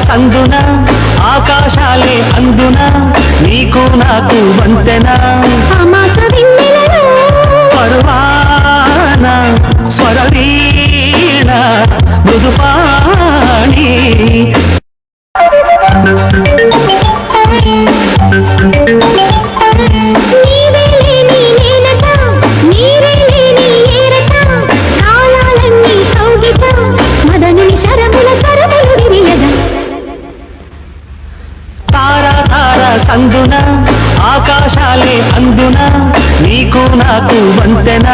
సందున ఆకాశాలే అందున నీకు నాకు వంతెన పరువాన స్వరవీణ మృదుపాణి సందున ఆకాశాలే అందున నీకు నాకు వంతెన